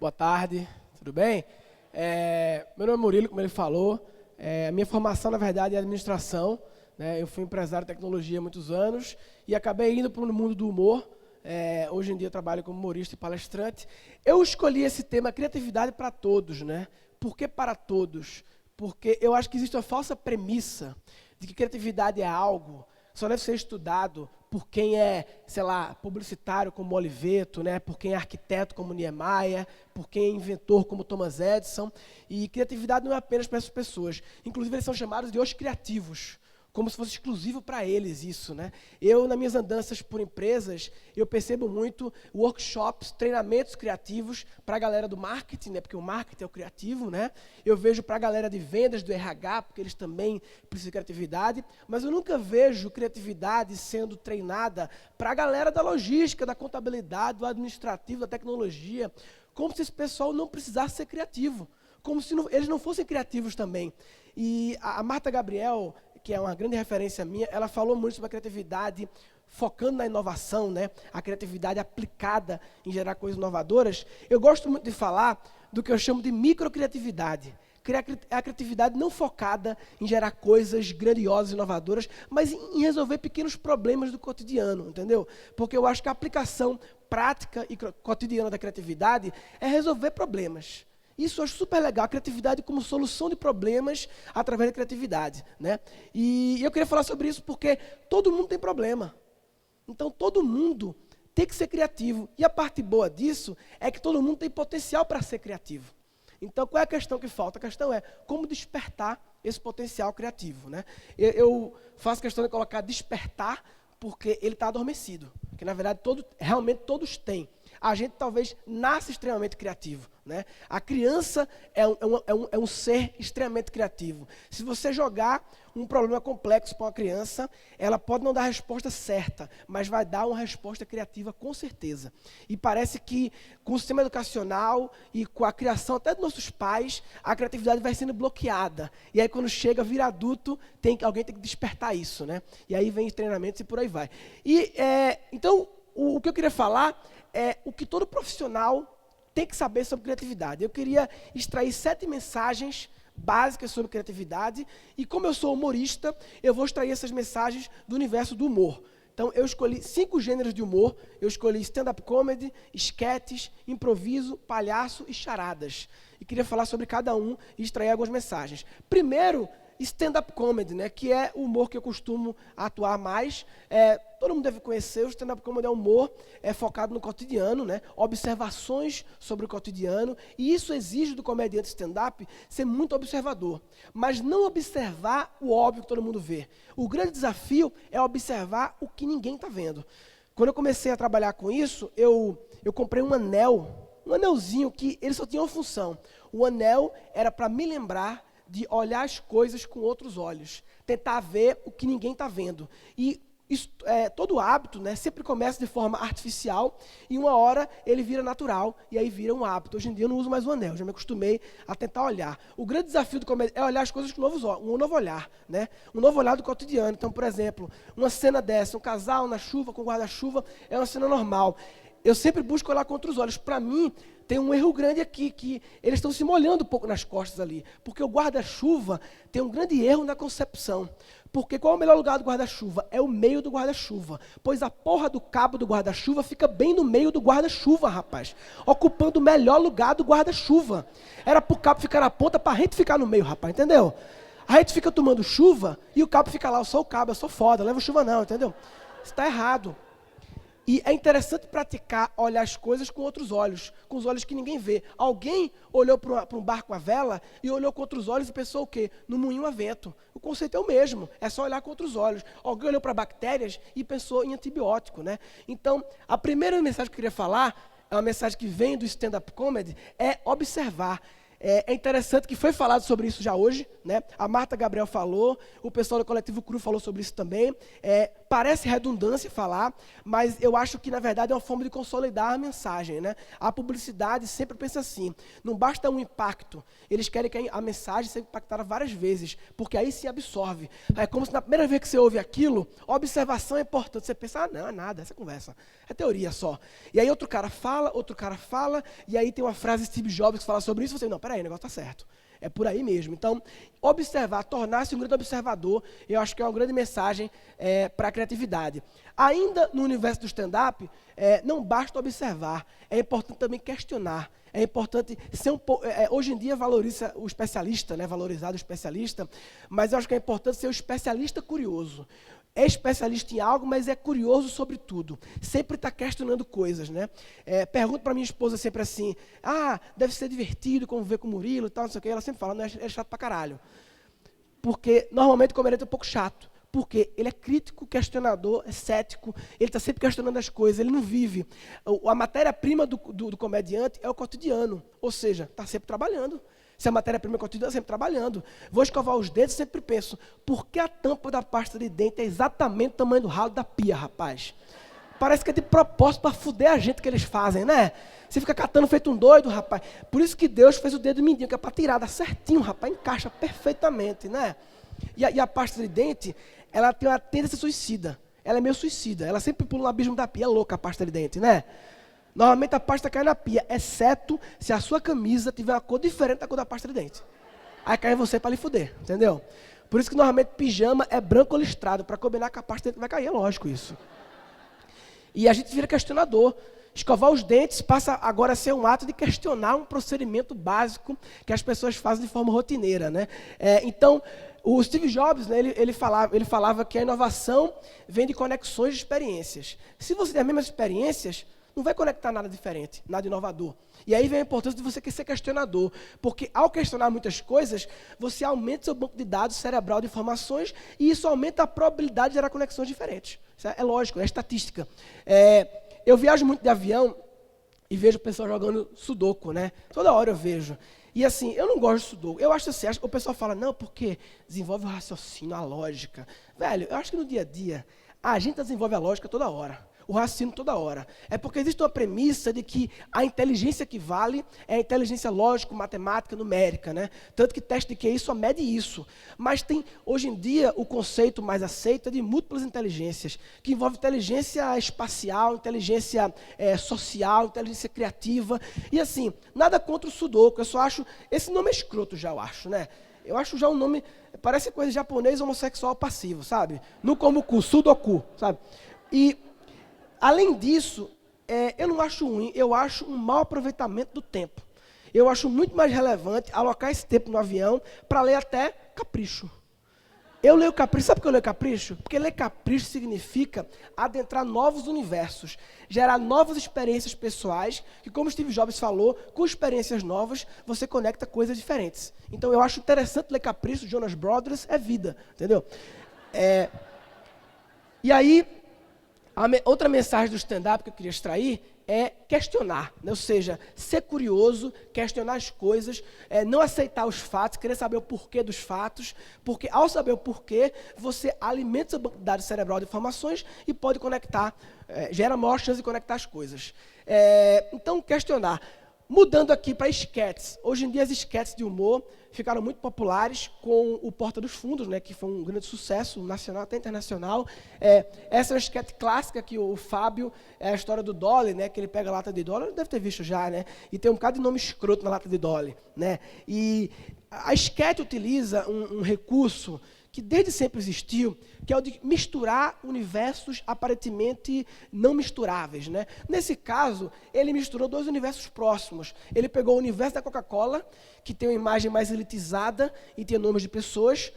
Boa tarde, tudo bem? Meu nome é Murilo, como ele falou. A minha formação, na verdade, é administração, né? Eu fui empresário de tecnologia há muitos anos e acabei indo para o mundo do humor. Hoje em dia eu trabalho como humorista e palestrante. Eu escolhi esse tema, criatividade para todos, né? Por que para todos? Porque eu acho que existe uma falsa premissa de que criatividade é algo que só deve ser estudado por quem é, sei lá, publicitário como Oliveto, né? Por quem é arquiteto como Niemeyer, por quem é inventor como Thomas Edison. E criatividade não é apenas para essas pessoas. Inclusive, eles são chamados de os criativos, como se fosse exclusivo para eles isso, né? Eu, nas minhas andanças por empresas, eu percebo muito workshops, treinamentos criativos para a galera do marketing, né? Porque o marketing é o criativo, né? Eu vejo para a galera de vendas, do RH, porque eles também precisam de criatividade, mas eu nunca vejo criatividade sendo treinada para a galera da logística, da contabilidade, do administrativo, da tecnologia, como se esse pessoal não precisasse ser criativo, como se eles não fossem criativos também. E a Marta Gabriel, que é uma grande referência minha, ela falou muito sobre a criatividade focando na inovação, né? A criatividade aplicada em gerar coisas inovadoras. Eu gosto muito de falar do que eu chamo de microcriatividade. A criatividade não focada em gerar coisas grandiosas, inovadoras, mas em resolver pequenos problemas do cotidiano, entendeu? Porque eu acho que a aplicação prática e cotidiana da criatividade é resolver problemas. Isso eu acho super legal, a criatividade como solução de problemas através da criatividade, né? E eu queria falar sobre isso porque todo mundo tem problema. Então, todo mundo tem que ser criativo. E a parte boa disso é que todo mundo tem potencial para ser criativo. Então, qual é a questão que falta? A questão é como despertar esse potencial criativo, né? Eu faço questão de colocar despertar porque ele está adormecido. Que, na verdade, realmente todos têm. A gente talvez nasce extremamente criativo, né? A criança é um ser extremamente criativo. Se você jogar um problema complexo para uma criança, ela pode não dar a resposta certa, mas vai dar uma resposta criativa com certeza. E parece que com o sistema educacional e com a criação até dos nossos pais, a criatividade vai sendo bloqueada. E aí quando chega, vira adulto, alguém tem que despertar isso, né? E aí vem treinamentos e por aí vai. Então, o que eu queria falar é o que todo profissional tem que saber sobre criatividade. Eu queria extrair 7 mensagens básicas sobre criatividade e como eu sou humorista, eu vou extrair essas mensagens do universo do humor. Então, eu escolhi 5 gêneros de humor. Eu escolhi stand-up comedy, esquetes, improviso, palhaço e charadas. E queria falar sobre cada um e extrair algumas mensagens. Primeiro, stand-up comedy, né, que é o humor que eu costumo atuar mais. Todo mundo deve conhecer, o stand-up comedy é humor focado no cotidiano, né, observações sobre o cotidiano, e isso exige do comediante stand-up ser muito observador, mas não observar o óbvio que todo mundo vê. O grande desafio é observar o que ninguém está vendo. Quando eu comecei a trabalhar com isso, eu comprei um anelzinho que ele só tinha uma função. O anel era para me lembrar de olhar as coisas com outros olhos, tentar ver o que ninguém está vendo. E isso, todo hábito, né, sempre começa de forma artificial e uma hora ele vira natural e aí vira um hábito. Hoje em dia eu não uso mais o anel, já me acostumei a tentar olhar. O grande desafio do comédia é olhar as coisas com um novo olhar, né? Um novo olhar do cotidiano. Então, por exemplo, uma cena dessa, um casal na chuva com guarda-chuva, é uma cena normal. Eu sempre busco olhar com outros olhos. Para mim, tem um erro grande aqui, que eles estão se molhando um pouco nas costas ali. Porque o guarda-chuva tem um grande erro na concepção. Porque qual é o melhor lugar do guarda-chuva? É o meio do guarda-chuva. Pois a porra do cabo do guarda-chuva fica bem no meio do guarda-chuva, rapaz. Ocupando o melhor lugar do guarda-chuva. Era pro cabo ficar na ponta, pra gente ficar no meio, rapaz, entendeu? A gente fica tomando chuva e o cabo fica lá, eu sou o cabo, eu sou foda, não levo chuva não, entendeu? Isso está errado. E é interessante praticar, olhar as coisas com outros olhos, com os olhos que ninguém vê. Alguém olhou para um barco a vela e olhou com outros olhos e pensou o quê? No moinho a vento. O conceito é o mesmo, é só olhar com outros olhos. Alguém olhou para bactérias e pensou em antibiótico, né? Então, a primeira mensagem que eu queria falar, é uma mensagem que vem do stand-up comedy, é observar. É interessante que foi falado sobre isso já hoje, né? A Marta Gabriel falou, o pessoal do Coletivo Cru falou sobre isso também. parece redundância falar, mas eu acho que, na verdade, é uma forma de consolidar a mensagem, né? A publicidade sempre pensa assim, não basta um impacto, eles querem que a mensagem seja impactada várias vezes, porque aí se absorve. É como se na primeira vez que você ouve aquilo, a observação é importante. Você pensa, não, é nada, essa conversa, é teoria só. E aí outro cara fala, e aí tem uma frase de Steve Jobs que fala sobre isso, e você, não, peraí, o negócio está certo. É por aí mesmo. Então, observar, tornar-se um grande observador, eu acho que é uma grande mensagem para a criatividade. Ainda no universo do stand-up, não basta observar, é importante também questionar. É importante ser um pouco... hoje em dia valoriza o especialista, né, valorizado o especialista, mas eu acho que é importante ser o especialista curioso. É especialista em algo, mas é curioso sobre tudo. Sempre está questionando coisas, né? Pergunto para minha esposa sempre assim, deve ser divertido conviver com o Murilo e tal, não sei o quê. Ela sempre fala, não, é chato pra caralho. Porque, normalmente, o comediante é um pouco chato. Porque ele é crítico, questionador, é cético, ele está sempre questionando as coisas, ele não vive. A matéria-prima do comediante é o cotidiano, ou seja, está sempre trabalhando. Se a matéria-prima é cotidiana, sempre trabalhando. Vou escovar os dentes, sempre penso, por que a tampa da pasta de dente é exatamente o tamanho do ralo da pia, rapaz? Parece que é de propósito para fuder a gente que eles fazem, né? Você fica catando feito um doido, rapaz. Por isso que Deus fez o dedo mindinho, que é para tirar, dá certinho, rapaz, encaixa perfeitamente, né? E a pasta de dente, ela tem uma tendência suicida. Ela é meio suicida, ela sempre pula no abismo da pia, é louca a pasta de dente, né? Normalmente a pasta cai na pia, exceto se a sua camisa tiver uma cor diferente da cor da pasta de dente. Aí cai em você para lhe fuder, entendeu? Por isso que normalmente pijama é branco ou listrado, para combinar com a pasta de dente vai cair, é lógico isso. E a gente vira questionador. Escovar os dentes passa agora a ser um ato de questionar um procedimento básico que as pessoas fazem de forma rotineira, né? Então, o Steve Jobs, né, ele falava que a inovação vem de conexões de experiências. Se você tem as mesmas experiências, não vai conectar nada diferente, nada inovador. E aí vem a importância de você ser questionador, porque ao questionar muitas coisas, você aumenta seu banco de dados cerebral de informações e isso aumenta a probabilidade de gerar conexões diferentes. Isso é lógico, é estatística. Eu viajo muito de avião e vejo o pessoal jogando sudoku, né? Toda hora eu vejo. E assim, eu não gosto de sudoku. Eu acho assim, o pessoal fala, não, porque desenvolve o raciocínio, a lógica. Velho, eu acho que no dia a dia, a gente desenvolve a lógica toda hora. O raciocínio toda hora. É porque existe uma premissa de que a inteligência que vale é a inteligência lógico-matemática numérica, né? Tanto que teste de QI só mede isso. Mas tem, hoje em dia, o conceito mais aceito é de múltiplas inteligências, que envolve inteligência espacial, inteligência social, inteligência criativa. E assim, nada contra o sudoku, eu só acho, esse nome é escroto já, eu acho, né? Eu acho já um nome, parece coisa de japonês homossexual passivo, sabe? No como cu, sudoku, sabe? E além disso, eu não acho ruim, eu acho um mau aproveitamento do tempo. Eu acho muito mais relevante alocar esse tempo no avião para ler até Capricho. Eu leio Capricho, sabe por que eu leio Capricho? Porque ler Capricho significa adentrar novos universos, gerar novas experiências pessoais, que como Steve Jobs falou, com experiências novas, você conecta coisas diferentes. Então eu acho interessante ler Capricho, Jonas Brothers, é vida, entendeu? E aí, outra mensagem do stand-up que eu queria extrair é questionar, né? Ou seja, ser curioso, questionar as coisas, não aceitar os fatos, querer saber o porquê dos fatos, porque ao saber o porquê, você alimenta seu banco de dados cerebral de informações e pode conectar, gera maior chance de conectar as coisas. Então, questionar. Mudando aqui para esquetes. Hoje em dia as esquetes de humor ficaram muito populares com o Porta dos Fundos, né, que foi um grande sucesso nacional até internacional. Essa é uma esquete clássica que o Fábio, é a história do Dolly, né, que ele pega a lata de Dolly, deve ter visto já, né, e tem um bocado de nome escroto na lata de Dolly, né. E a esquete utiliza um recurso que desde sempre existiu, que é o de misturar universos aparentemente não misturáveis, né? Nesse caso, ele misturou dois universos próximos. Ele pegou o universo da Coca-Cola, que tem uma imagem mais elitizada e tem nomes de pessoas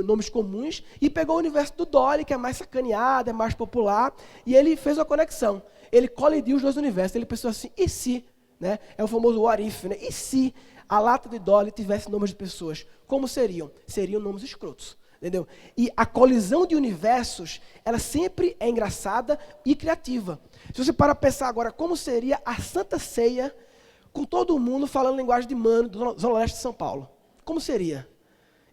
nomes comuns, e pegou o universo do Dolly, que é mais sacaneado, é mais popular, e ele fez uma conexão. Ele colidiu os dois universos. Ele pensou assim, e se? Né? É o famoso what if, né? E se a lata de Dolly tivesse nomes de pessoas, como seriam? Seriam nomes escrotos, entendeu? E a colisão de universos, ela sempre é engraçada e criativa. Se você parar para pensar agora, como seria a Santa Ceia com todo mundo falando linguagem de mano do Zona Leste de São Paulo? Como seria?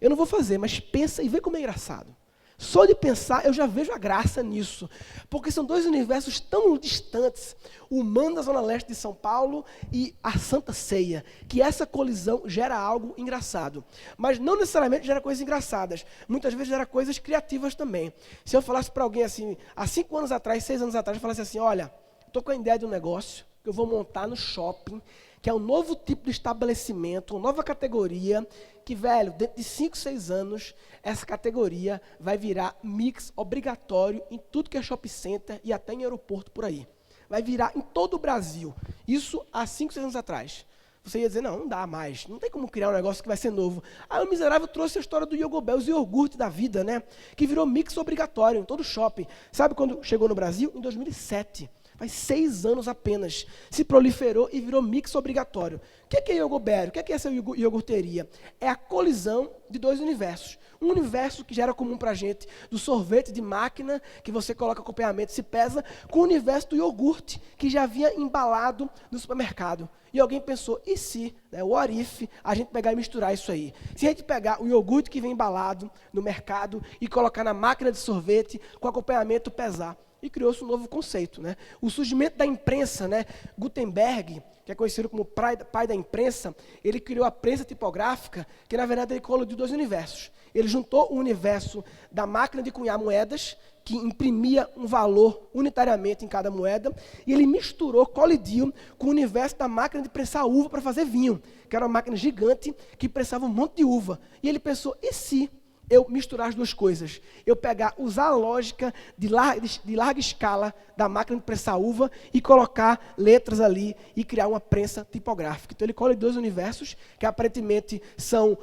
Eu não vou fazer, mas pensa e vê como é engraçado. Só de pensar, eu já vejo a graça nisso. Porque são dois universos tão distantes, o humano da Zona Leste de São Paulo e a Santa Ceia, que essa colisão gera algo engraçado. Mas não necessariamente gera coisas engraçadas. Muitas vezes gera coisas criativas também. Se eu falasse para alguém assim, há 5 anos atrás, 6 anos atrás, eu falasse assim, olha, estou com a ideia de um negócio que eu vou montar no shopping, que é um novo tipo de estabelecimento, uma nova categoria, que, velho, dentro de 5, 6 anos, essa categoria vai virar mix obrigatório em tudo que é shopping center e até em aeroporto por aí. Vai virar em todo o Brasil. Isso há 5, 6 anos atrás. Você ia dizer, não dá mais, não tem como criar um negócio que vai ser novo. Aí o miserável trouxe a história do Iogobel, os iogurte da vida, né? Que virou mix obrigatório em todo shopping. Sabe quando chegou no Brasil? Em 2007. Faz 6 anos apenas. Se proliferou e virou mix obrigatório. O que é iogobério? O que é essa iogurteria? É a colisão de dois universos. Um universo que já era comum para a gente, do sorvete de máquina, que você coloca acompanhamento, se pesa, com o universo do iogurte, que já havia embalado no supermercado. E alguém pensou, e se, né, what if, a gente pegar e misturar isso aí? Se a gente pegar o iogurte que vem embalado no mercado e colocar na máquina de sorvete, com acompanhamento pesar. E criou-se um novo conceito, né? O surgimento da imprensa, né? Gutenberg, que é conhecido como pai da imprensa, ele criou a prensa tipográfica, que na verdade ele colidiu dois universos. Ele juntou o universo da máquina de cunhar moedas, que imprimia um valor unitariamente em cada moeda, e ele misturou, colidiu com o universo da máquina de prensar uva para fazer vinho, que era uma máquina gigante que prensava um monte de uva. E ele pensou, e se eu misturar as duas coisas? Eu usar a lógica de larga escala da máquina de prensar uva e colocar letras ali e criar uma prensa tipográfica. Então ele colhe dois universos que aparentemente são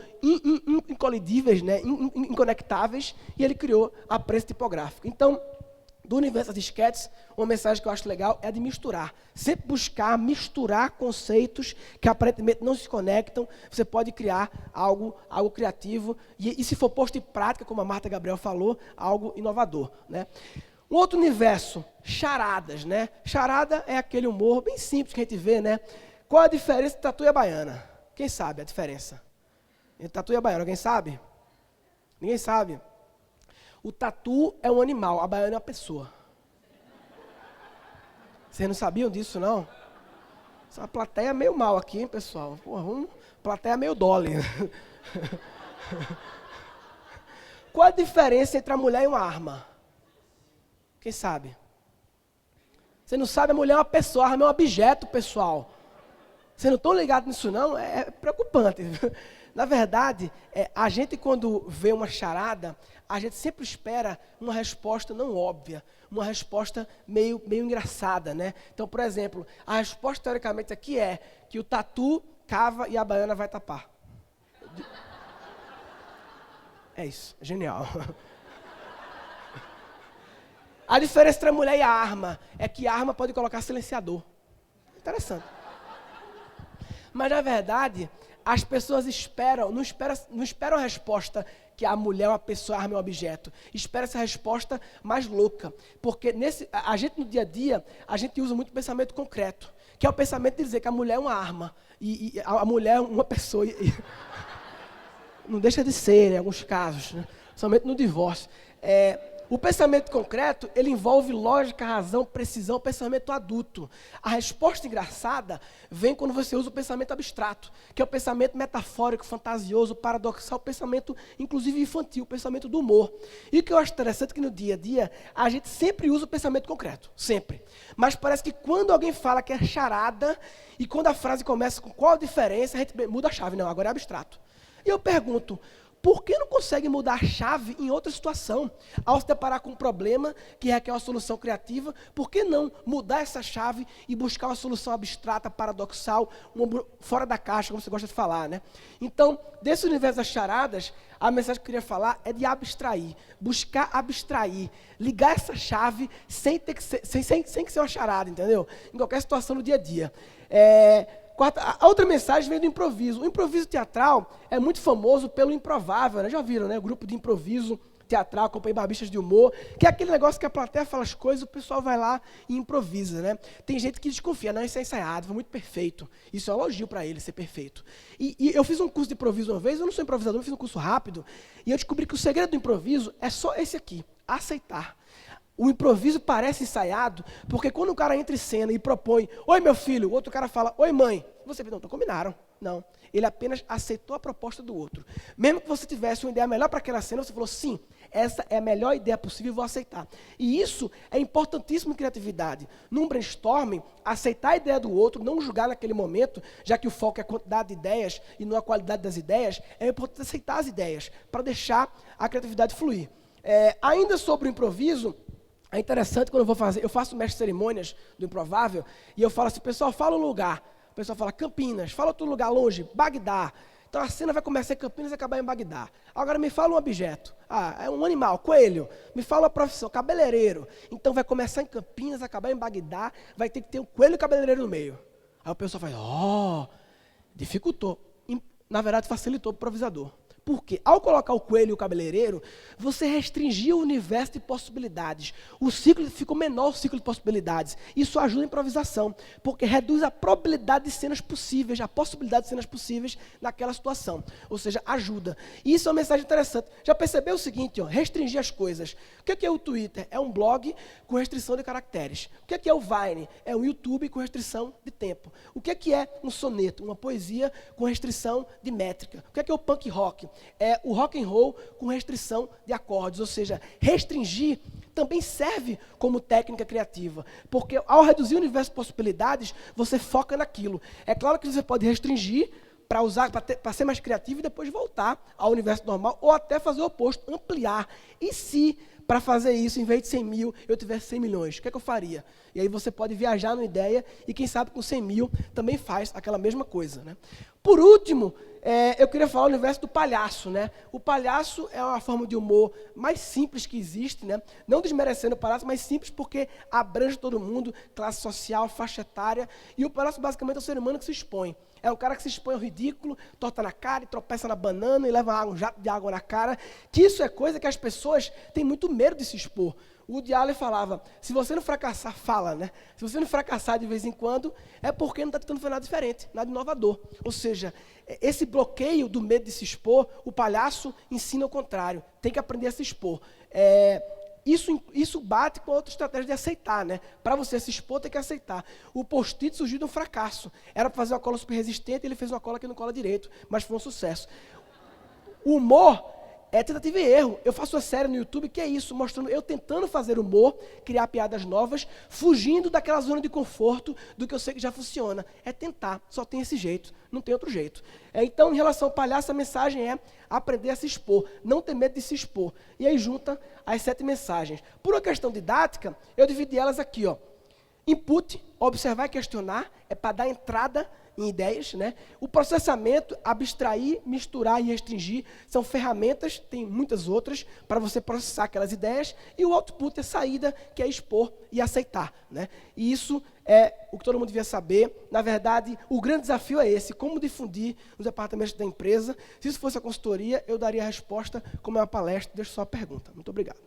incolidíveis, né, inconectáveis, e ele criou a prensa tipográfica. Então, do universo das disquetes, uma mensagem que eu acho legal é de misturar. Sempre buscar misturar conceitos que aparentemente não se conectam. Você pode criar algo criativo e se for posto em prática, como a Marta Gabriel falou, algo inovador, né? Um outro universo, charadas, né? Charada é aquele humor bem simples que a gente vê, né? Qual a diferença entre tatu e a baiana? Quem sabe a diferença? Entre tatu e a baiana, alguém sabe? Ninguém sabe. O tatu é um animal, a baiana é uma pessoa. Vocês não sabiam disso, não? Essa plateia é meio mal aqui, hein, pessoal? Porra, plateia meio dolly. Qual a diferença entre a mulher e uma arma? Quem sabe? Você não sabe, a mulher é uma pessoa, a arma é um objeto, pessoal. Vocês não estão ligados nisso, não? É preocupante. Na verdade, a gente quando vê uma charada, a gente sempre espera uma resposta não óbvia, uma resposta meio engraçada, né? Então, por exemplo, a resposta teoricamente aqui é que o tatu cava e a baiana vai tapar. É isso, genial. A diferença entre a mulher e a arma é que a arma pode colocar silenciador. Interessante. Mas, na verdade, as pessoas não esperam a resposta que a mulher é uma pessoa, a arma é um objeto. Espera essa resposta mais louca. Porque a gente, no dia a dia, a gente usa muito o pensamento concreto, que é o pensamento de dizer que a mulher é uma arma, e a mulher é uma pessoa. Não deixa de ser, em alguns casos, né? Somente no divórcio. O pensamento concreto, ele envolve lógica, razão, precisão, pensamento adulto. A resposta engraçada vem quando você usa o pensamento abstrato, que é o pensamento metafórico, fantasioso, paradoxal, o pensamento, inclusive infantil, o pensamento do humor. E o que eu acho interessante é que no dia a dia, a gente sempre usa o pensamento concreto, sempre. Mas parece que quando alguém fala que é charada, e quando a frase começa com qual a diferença, a gente muda a chave, não, agora é abstrato. E eu pergunto, por que não consegue mudar a chave em outra situação? Ao se deparar com um problema que requer uma solução criativa, por que não mudar essa chave e buscar uma solução abstrata, paradoxal, fora da caixa, como você gosta de falar, né? Então, desse universo das charadas, a mensagem que eu queria falar é de abstrair. Buscar abstrair. Ligar essa chave sem que ser uma charada, entendeu? Em qualquer situação do dia a dia. A outra mensagem vem do improviso. O improviso teatral é muito famoso pelo improvável, né? Já viram, né? O grupo de improviso teatral, acompanhei barbistas de humor, que é aquele negócio que a plateia fala as coisas, o pessoal vai lá e improvisa, né? Tem gente que desconfia, não, isso é ensaiado, foi muito perfeito. Isso é um elogio para ele, ser perfeito. E eu fiz um curso de improviso uma vez, eu não sou improvisador, eu fiz um curso rápido, e eu descobri que o segredo do improviso é só esse aqui, aceitar. O improviso parece ensaiado, porque quando o cara entra em cena e propõe, oi meu filho, o outro cara fala, oi mãe, você pensa, não, combinaram. Não, ele apenas aceitou a proposta do outro. Mesmo que você tivesse uma ideia melhor para aquela cena, você falou, sim, essa é a melhor ideia possível, vou aceitar. E isso é importantíssimo em criatividade. Num brainstorming, aceitar a ideia do outro, não julgar naquele momento, já que o foco é a quantidade de ideias e não a qualidade das ideias, é importante aceitar as ideias, para deixar a criatividade fluir. Ainda sobre o improviso, é interessante quando eu faço mestre de cerimônias do Improvável, e eu falo assim, pessoal, fala um lugar. O pessoal fala Campinas, fala outro lugar longe, Bagdá. Então a cena vai começar em Campinas e acabar em Bagdá. Agora me fala um objeto. É um animal, coelho. Me fala uma profissão, cabeleireiro. Então vai começar em Campinas, acabar em Bagdá, vai ter que ter um coelho cabeleireiro no meio. Aí o pessoal fala, dificultou. Na verdade, facilitou para o improvisador. Porque ao colocar o coelho e o cabeleireiro, você restringiu o universo de possibilidades. O ciclo ficou menor, o ciclo de possibilidades. Isso ajuda a improvisação, porque reduz a probabilidade de cenas possíveis, a possibilidade de cenas possíveis naquela situação. Ou seja, ajuda. E isso é uma mensagem interessante. Já percebeu o seguinte, restringir as coisas. O que é o Twitter? É um blog com restrição de caracteres. O que é o Vine? É um YouTube com restrição de tempo. O que é um soneto? Uma poesia com restrição de métrica. O que é o punk rock? É o rock and roll com restrição de acordes, ou seja, restringir também serve como técnica criativa, porque ao reduzir o universo de possibilidades, você foca naquilo. É claro que você pode restringir para usar, para ser mais criativo e depois voltar ao universo normal, ou até fazer o oposto, ampliar. E se, para fazer isso, em vez de 100 mil, eu tivesse 100 milhões, o que é que eu faria? E aí você pode viajar numa ideia e quem sabe com 100 mil também faz aquela mesma coisa, né? Por último, eu queria falar do universo do palhaço, né? O palhaço é uma forma de humor mais simples que existe, né? Não desmerecendo o palhaço, mas simples porque abrange todo mundo, classe social, faixa etária. E o palhaço basicamente é um ser humano que se expõe. É um cara que se expõe ao ridículo, torta na cara e tropeça na banana e leva um jato de água na cara. Que isso é coisa que as pessoas têm muito medo de se expor. O Woody Allen falava, se você não fracassar, fala, né? Se você não fracassar de vez em quando, é porque não está tentando fazer nada diferente, nada inovador. Ou seja, esse bloqueio do medo de se expor, o palhaço ensina o contrário. Tem que aprender a se expor. Isso bate com outra estratégia de aceitar, né? Para você se expor, tem que aceitar. O post-it surgiu de um fracasso. Era para fazer uma cola super resistente, ele fez uma cola que não cola direito, mas foi um sucesso. O humor é tentativa e erro. Eu faço uma série no YouTube que é isso, mostrando eu tentando fazer humor, criar piadas novas, fugindo daquela zona de conforto do que eu sei que já funciona. É tentar, só tem esse jeito, não tem outro jeito. Então, em relação ao palhaço, a mensagem é aprender a se expor, não ter medo de se expor. E aí junta as 7 mensagens. Por uma questão didática, eu dividi elas aqui, Input, observar e questionar, é para dar entrada em ideias, né? O processamento, abstrair, misturar e restringir, são ferramentas, tem muitas outras, para você processar aquelas ideias, e o output é saída, que é expor e aceitar, né? E isso é o que todo mundo devia saber. Na verdade, o grande desafio é esse, como difundir nos departamentos da empresa. Se isso fosse a consultoria, eu daria a resposta como é uma palestra. Deixa só a pergunta. Muito obrigado.